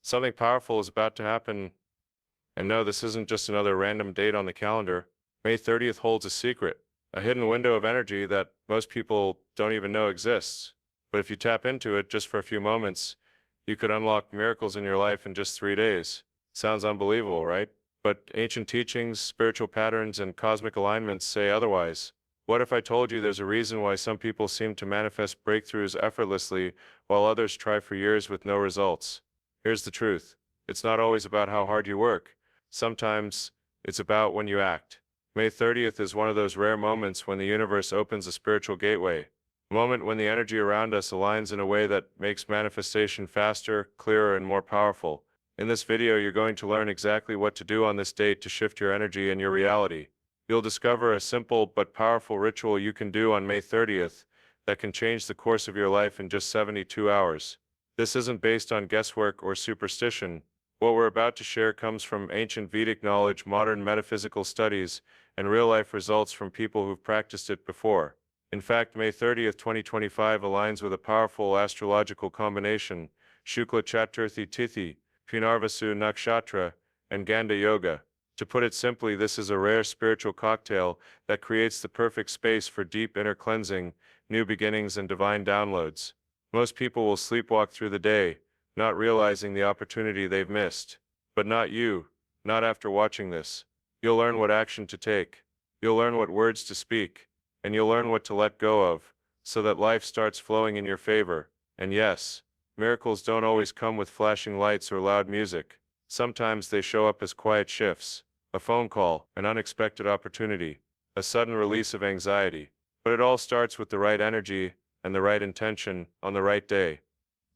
Something powerful is about to happen, and no, this isn't just another random date on the calendar. May 30th holds a secret, a hidden window of energy that most people don't even know exists. But if you tap into it just for a few moments, you could unlock miracles in your life in just 3 days. Sounds unbelievable, right? But ancient teachings, spiritual patterns, and cosmic alignments say otherwise. What if I told you there's a reason why some people seem to manifest breakthroughs effortlessly while others try for years with no results? Here's the truth. It's not always about how hard you work. Sometimes it's about when you act. May 30th is one of those rare moments when the universe opens a spiritual gateway. A moment when the energy around us aligns in a way that makes manifestation faster, clearer, and more powerful. In this video, you're going to learn exactly what to do on this date to shift your energy and your reality. You'll discover a simple but powerful ritual you can do on May 30th that can change the course of your life in just 72 hours. This isn't based on guesswork or superstition. What we're about to share comes from ancient Vedic knowledge, modern metaphysical studies, and real-life results from people who've practiced it before. In fact, May 30th, 2025 aligns with a powerful astrological combination, Shukla Chaturthi Tithi, Punarvasu Nakshatra, and Ganda Yoga. To put it simply, this is a rare spiritual cocktail that creates the perfect space for deep inner cleansing, new beginnings, and divine downloads. Most people will sleepwalk through the day, not realizing the opportunity they've missed. But not you, not after watching this. You'll learn what action to take. You'll learn what words to speak. And you'll learn what to let go of, so that life starts flowing in your favor. And yes, miracles don't always come with flashing lights or loud music. Sometimes they show up as quiet shifts, a phone call, an unexpected opportunity, a sudden release of anxiety. But it all starts with the right energy and the right intention on the right day.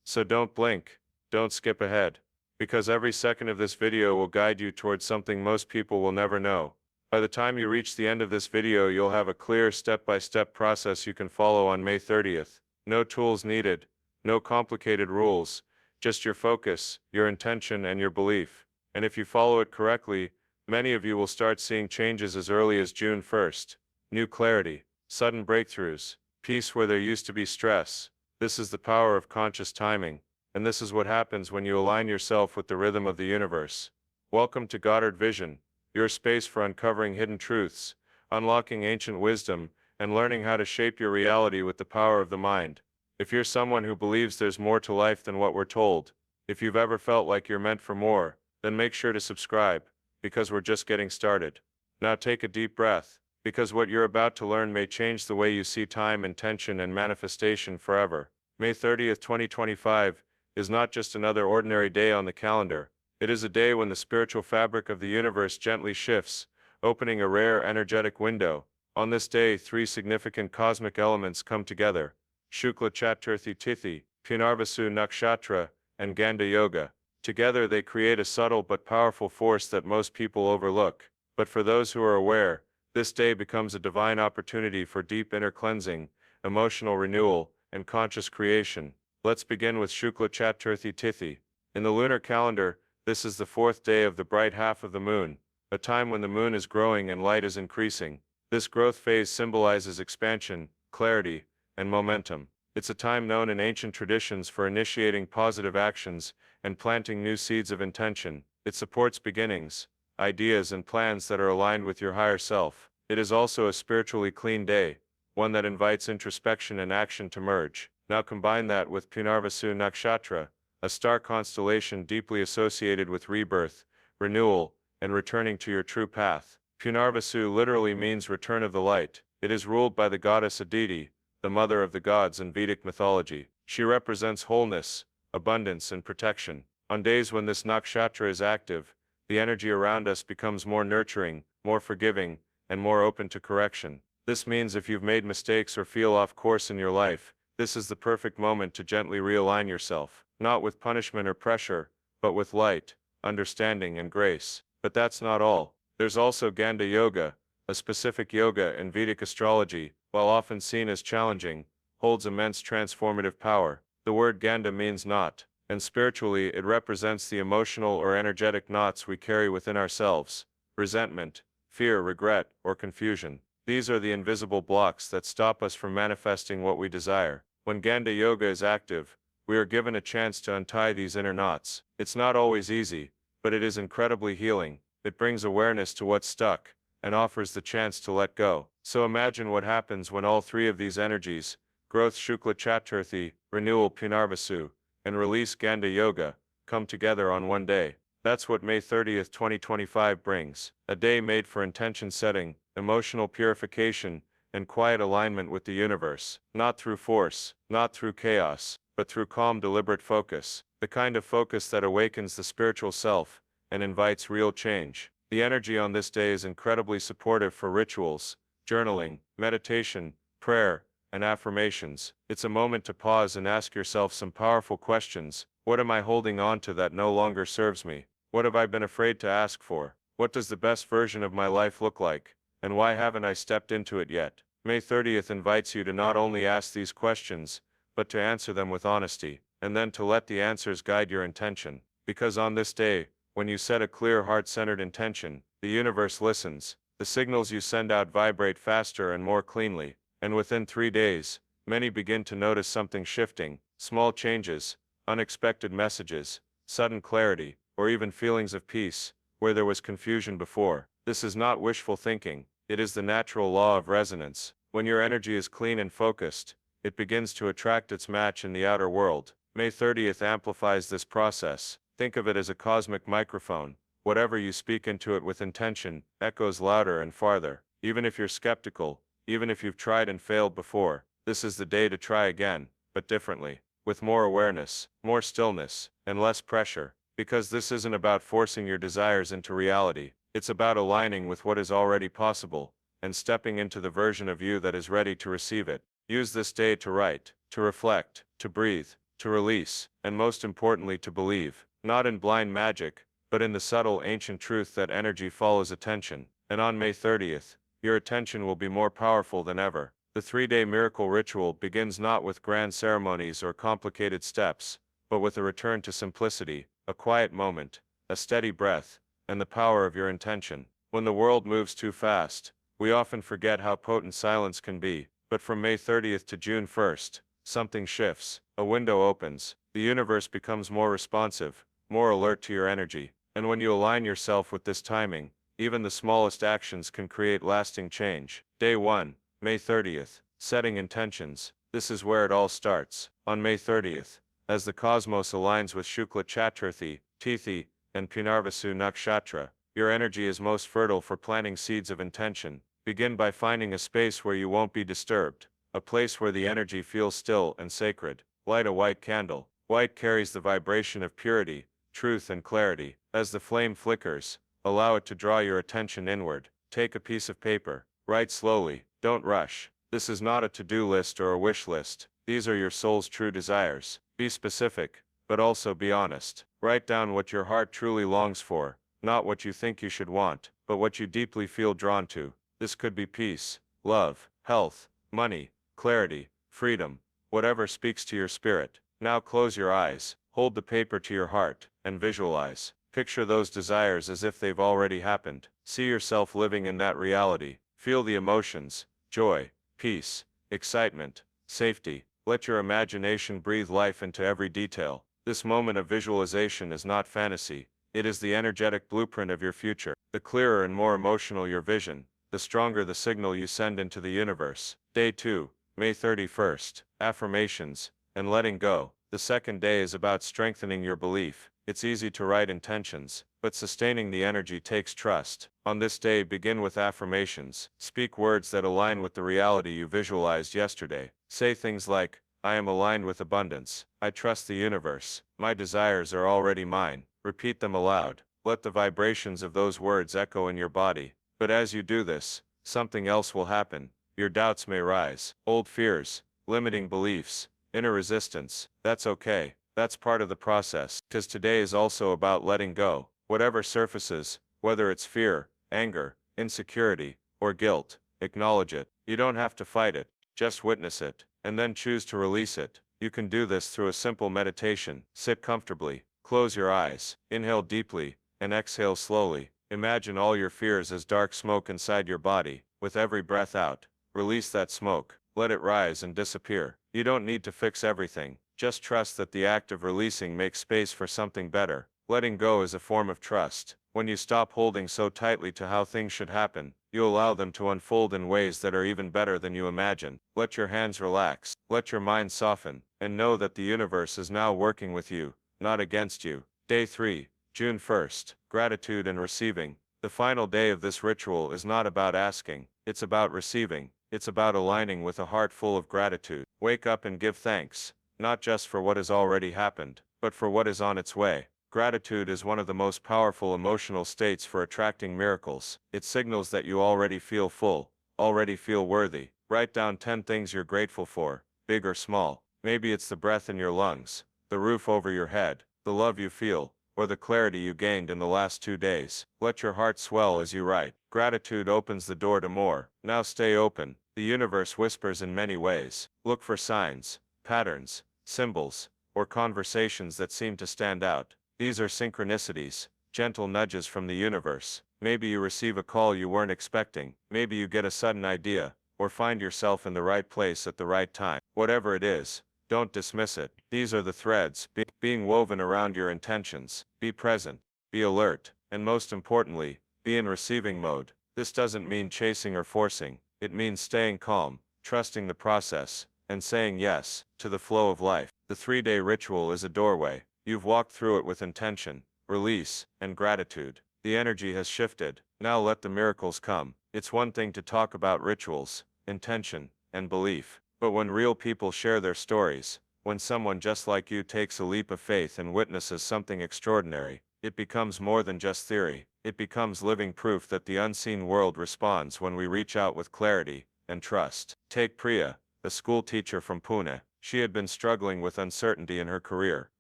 So don't blink, don't skip ahead, because every second of this video will guide you towards something most people will never know. By the time you reach the end of this video, you'll have a clear step-by-step process you can follow on May 30th. No tools needed, no complicated rules, just your focus, your intention, and your belief. And if you follow it correctly, many of you will start seeing changes as early as June 1st. New clarity, sudden breakthroughs, peace where there used to be stress. This is the power of conscious timing, and this is what happens when you align yourself with the rhythm of the universe. Welcome to Goddard Vision, your space for uncovering hidden truths, unlocking ancient wisdom, and learning how to shape your reality with the power of the mind. If you're someone who believes there's more to life than what we're told, if you've ever felt like you're meant for more, then make sure to subscribe, because we're just getting started. Now take a deep breath, because what you're about to learn may change the way you see time, intention, and manifestation forever. May 30th, 2025 is not just another ordinary day on the calendar. It is a day when the spiritual fabric of the universe gently shifts, opening a rare energetic window. On this day, three significant cosmic elements come together: Shukla Chaturthi Tithi, Punarvasu Nakshatra, and Ganda Yoga. Together they create a subtle but powerful force that most people overlook. But for those who are aware, this day becomes a divine opportunity for deep inner cleansing, emotional renewal, and conscious creation. Let's begin with Shukla Chaturthi Tithi. In the lunar calendar, this is the fourth day of the bright half of the moon, a time when the moon is growing and light is increasing. This growth phase symbolizes expansion, clarity, and momentum. It's a time known in ancient traditions for initiating positive actions and planting new seeds of intention. It supports beginnings, ideas, and plans that are aligned with your higher self. It is also a spiritually clean day, one that invites introspection and action to merge. Now combine that with Punarvasu Nakshatra, a star constellation deeply associated with rebirth, renewal, and returning to your true path. Punarvasu literally means return of the light. It is ruled by the goddess Aditi, the mother of the gods in Vedic mythology. She represents wholeness, abundance, and protection. On days when this nakshatra is active, the energy around us becomes more nurturing, more forgiving, and more open to correction. This means if you've made mistakes or feel off course in your life, this is the perfect moment to gently realign yourself, not with punishment or pressure, but with light, understanding, and grace. But that's not all. There's also Ganda Yoga, a specific yoga in Vedic astrology, while often seen as challenging, holds immense transformative power. The word Ganda means knot, and spiritually it represents the emotional or energetic knots we carry within ourselves: resentment, fear, regret, or confusion. These are the invisible blocks that stop us from manifesting what we desire. When Ganda Yoga is active, we are given a chance to untie these inner knots. It's not always easy, but it is incredibly healing. It brings awareness to what's stuck, and offers the chance to let go. So imagine what happens when all three of these energies, growth Shukla Chaturthi, renewal Punarvasu, and release Ganda Yoga, come together on one day. That's what May 30th, 2025 brings. A day made for intention setting, emotional purification, and quiet alignment with the universe. Not through force, not through chaos, but through calm, deliberate focus. The kind of focus that awakens the spiritual self and invites real change. The energy on this day is incredibly supportive for rituals, journaling, meditation, prayer, and affirmations. It's a moment to pause and ask yourself some powerful questions. What am I holding on to that no longer serves me? What have I been afraid to ask for? What does the best version of my life look like? And why haven't I stepped into it yet? May 30th invites you to not only ask these questions, but to answer them with honesty, and then to let the answers guide your intention. Because on this day, when you set a clear, heart-centered intention, the universe listens. The signals you send out vibrate faster and more cleanly, and within 3 days, many begin to notice something shifting, small changes, unexpected messages, sudden clarity, or even feelings of peace, where there was confusion before. This is not wishful thinking, it is the natural law of resonance. When your energy is clean and focused, it begins to attract its match in the outer world. May 30th amplifies this process. Think of it as a cosmic microphone. Whatever you speak into it with intention, echoes louder and farther. Even if you're skeptical, even if you've tried and failed before, this is the day to try again, but differently, with more awareness, more stillness, and less pressure. Because this isn't about forcing your desires into reality, it's about aligning with what is already possible, and stepping into the version of you that is ready to receive it. Use this day to write, to reflect, to breathe, to release, and most importantly to believe. Not in blind magic, but in the subtle ancient truth that energy follows attention. And on May 30th, your attention will be more powerful than ever. The 3-day miracle ritual begins not with grand ceremonies or complicated steps, but with a return to simplicity, a quiet moment, a steady breath, and the power of your intention. When the world moves too fast, we often forget how potent silence can be. But from May 30th to June 1st, something shifts. A window opens. The universe becomes more responsive, more alert to your energy. And when you align yourself with this timing, even the smallest actions can create lasting change. Day 1, May 30th. Setting intentions. This is where it all starts. On May 30th, as the cosmos aligns with Shukla Chaturthi, Tithi, and Punarvasu Nakshatra, your energy is most fertile for planting seeds of intention. Begin by finding a space where you won't be disturbed, a place where the energy feels still and sacred. Light a white candle. White carries the vibration of purity, truth, and clarity. As the flame flickers, allow it to draw your attention inward. Take a piece of paper. Write slowly. Don't rush. This is not a to-do list or a wish list. These are your soul's true desires. Be specific, but also be honest. Write down what your heart truly longs for, not what you think you should want, but what you deeply feel drawn to. This could be peace, love, health, money, clarity, freedom, whatever speaks to your spirit. Now close your eyes, hold the paper to your heart, and visualize. Picture those desires as if they've already happened. See yourself living in that reality. Feel the emotions, joy, peace, excitement, safety. Let your imagination breathe life into every detail. This moment of visualization is not fantasy. It is the energetic blueprint of your future. The clearer and more emotional your vision, the stronger the signal you send into the universe. Day 2, May 31st. Affirmations and letting go. The second day is about strengthening your belief. It's easy to write intentions, but sustaining the energy takes trust. On this day, begin with affirmations. Speak words that align with the reality you visualized yesterday. Say things like, I am aligned with abundance. I trust the universe. My desires are already mine. Repeat them aloud. Let the vibrations of those words echo in your body. But as you do this, something else will happen. Your doubts may rise. Old fears, limiting beliefs, inner resistance. That's okay. That's part of the process. Because today is also about letting go. Whatever surfaces, whether it's fear, anger, insecurity, or guilt, acknowledge it. You don't have to fight it. Just witness it, and then choose to release it. You can do this through a simple meditation. Sit comfortably, close your eyes, inhale deeply, and exhale slowly. Imagine all your fears as dark smoke inside your body. With every breath out, release that smoke. Let it rise and disappear. You don't need to fix everything. Just trust that the act of releasing makes space for something better. Letting go is a form of trust. When you stop holding so tightly to how things should happen, you allow them to unfold in ways that are even better than you imagined. Let your hands relax, let your mind soften, and know that the universe is now working with you, not against you. Day 3, June 1st. Gratitude and receiving. The final day of this ritual is not about asking, it's about receiving. It's about aligning with a heart full of gratitude. Wake up and give thanks, not just for what has already happened, but for what is on its way. Gratitude is one of the most powerful emotional states for attracting miracles. It signals that you already feel full, already feel worthy. Write down 10 things you're grateful for, big or small. Maybe it's the breath in your lungs, the roof over your head, the love you feel, or the clarity you gained in the last 2 days. Let your heart swell as you write. Gratitude opens the door to more. Now stay open. The universe whispers in many ways. Look for signs, patterns, symbols, or conversations that seem to stand out. These are synchronicities, gentle nudges from the universe. Maybe you receive a call you weren't expecting. Maybe you get a sudden idea, or find yourself in the right place at the right time. Whatever it is, don't dismiss it. These are the threads being woven around your intentions. Be present, be alert, and most importantly, be in receiving mode. This doesn't mean chasing or forcing. It means staying calm, trusting the process, and saying yes to the flow of life. The 3-day ritual is a doorway. You've walked through it with intention, release, and gratitude. The energy has shifted. Now let the miracles come. It's one thing to talk about rituals, intention, and belief, but when real people share their stories, when someone just like you takes a leap of faith and witnesses something extraordinary, it becomes more than just theory. It becomes living proof that the unseen world responds when we reach out with clarity and trust. Take Priya, a school teacher from Pune. She had been struggling with uncertainty in her career.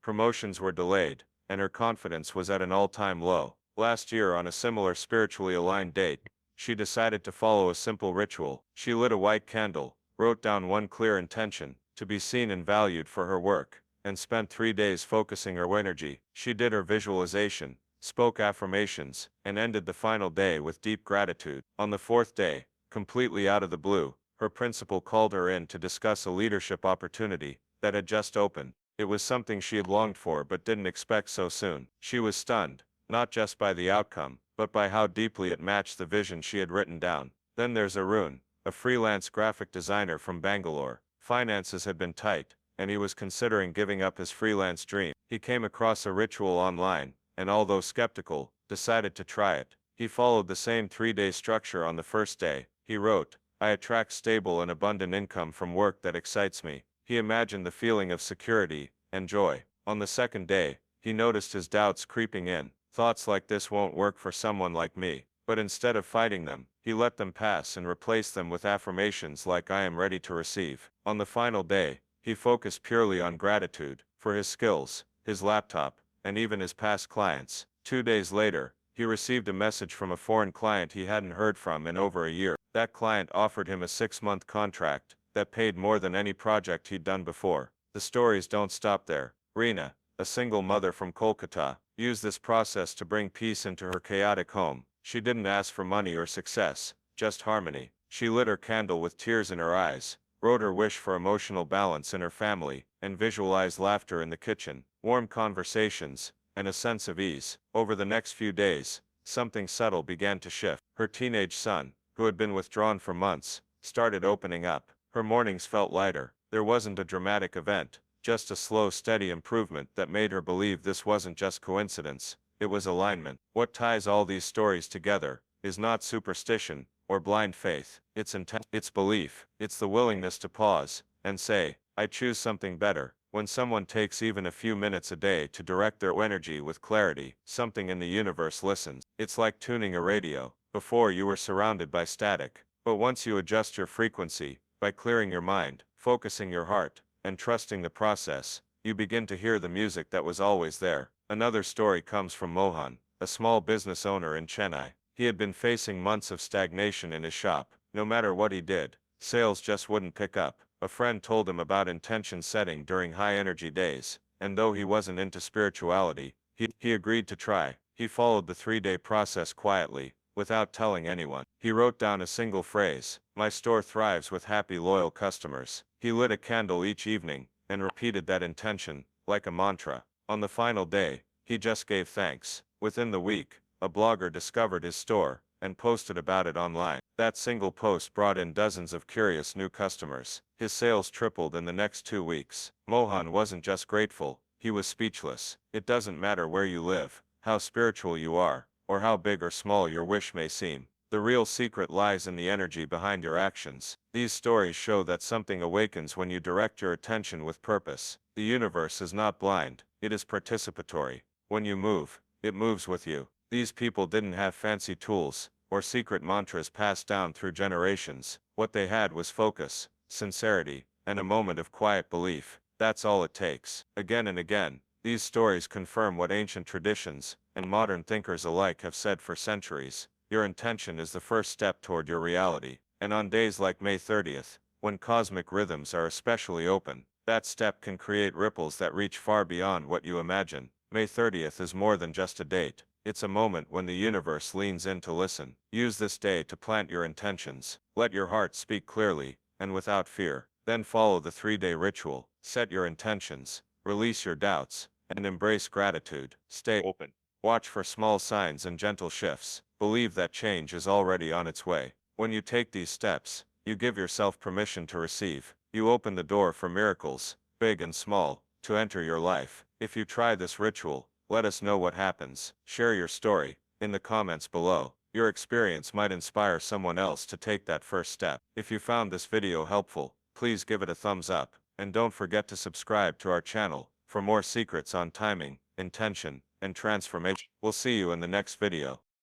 Promotions were delayed, and her confidence was at an all-time low. Last year, on a similar spiritually aligned date, she decided to follow a simple ritual. She lit a white candle, wrote down one clear intention, to be seen and valued for her work, and spent 3 days focusing her energy. She did her visualization, spoke affirmations, and ended the final day with deep gratitude. On the 4th day, completely out of the blue, her principal called her in to discuss a leadership opportunity that had just opened. It was something she had longed for but didn't expect so soon. She was stunned, not just by the outcome, but by how deeply it matched the vision she had written down. Then there's Arun, a freelance graphic designer from Bangalore. Finances had been tight, and he was considering giving up his freelance dream. He came across a ritual online, and although skeptical, decided to try it. He followed the same 3-day structure. On the first day, he wrote, "I attract stable and abundant income from work that excites me." He imagined the feeling of security and joy. On the second day, he noticed his doubts creeping in. Thoughts like, "This won't work for someone like me." But instead of fighting them, he let them pass and replaced them with affirmations like, "I am ready to receive." On the final day, he focused purely on gratitude for his skills, his laptop, and even his past clients. 2 days later, he received a message from a foreign client he hadn't heard from in over a year. That client offered him a 6-month contract that paid more than any project he'd done before. The stories don't stop there. Reena, a single mother from Kolkata, used this process to bring peace into her chaotic home. She didn't ask for money or success, just harmony. She lit her candle with tears in her eyes, wrote her wish for emotional balance in her family, and visualized laughter in the kitchen, warm conversations, and a sense of ease. Over the next few days, something subtle began to shift. Her teenage son, who had been withdrawn for months, started opening up. Her mornings felt lighter. There wasn't a dramatic event, just a slow, steady improvement that made her believe this wasn't just coincidence, it was alignment. What ties all these stories together is not superstition or blind faith. It's intent, it's belief, it's the willingness to pause and say, "I choose something better." When someone takes even a few minutes a day to direct their energy with clarity, something in the universe listens. It's like tuning a radio. Before, you were surrounded by static, but once you adjust your frequency, by clearing your mind, focusing your heart, and trusting the process, you begin to hear the music that was always there. Another story comes from Mohan, a small business owner in Chennai. He had been facing months of stagnation in his shop. No matter what he did, sales just wouldn't pick up. A friend told him about intention setting during high-energy days, and though he wasn't into spirituality, he agreed to try. He followed the 3-day process quietly, without telling anyone. He wrote down a single phrase, "My store thrives with happy, loyal customers." He lit a candle each evening, and repeated that intention, like a mantra. On the final day, he just gave thanks. Within the week, a blogger discovered his store and posted about it online. That single post brought in dozens of curious new customers. His sales tripled in the next 2 weeks. Mohan wasn't just grateful, he was speechless. It doesn't matter where you live, how spiritual you are, or how big or small your wish may seem. The real secret lies in the energy behind your actions. These stories show that something awakens when you direct your attention with purpose. The universe is not blind, it is participatory. When you move, it moves with you. These people didn't have fancy tools or secret mantras passed down through generations. What they had was focus, sincerity, and a moment of quiet belief. That's all it takes. Again and again, these stories confirm what ancient traditions and modern thinkers alike have said for centuries. Your intention is the first step toward your reality. And on days like May 30th, when cosmic rhythms are especially open, that step can create ripples that reach far beyond what you imagine. May 30th is more than just a date. It's a moment when the universe leans in to listen. Use this day to plant your intentions. Let your heart speak clearly and without fear. Then follow the 3-day ritual. Set your intentions, release your doubts, and embrace gratitude. Stay open. Watch for small signs and gentle shifts. Believe that change is already on its way. When you take these steps, you give yourself permission to receive. You open the door for miracles, big and small, to enter your life. If you try this ritual, let us know what happens. Share your story in the comments below. Your experience might inspire someone else to take that first step. If you found this video helpful, please give it a thumbs up, and don't forget to subscribe to our channel for more secrets on timing, intention, and transformation. We'll see you in the next video.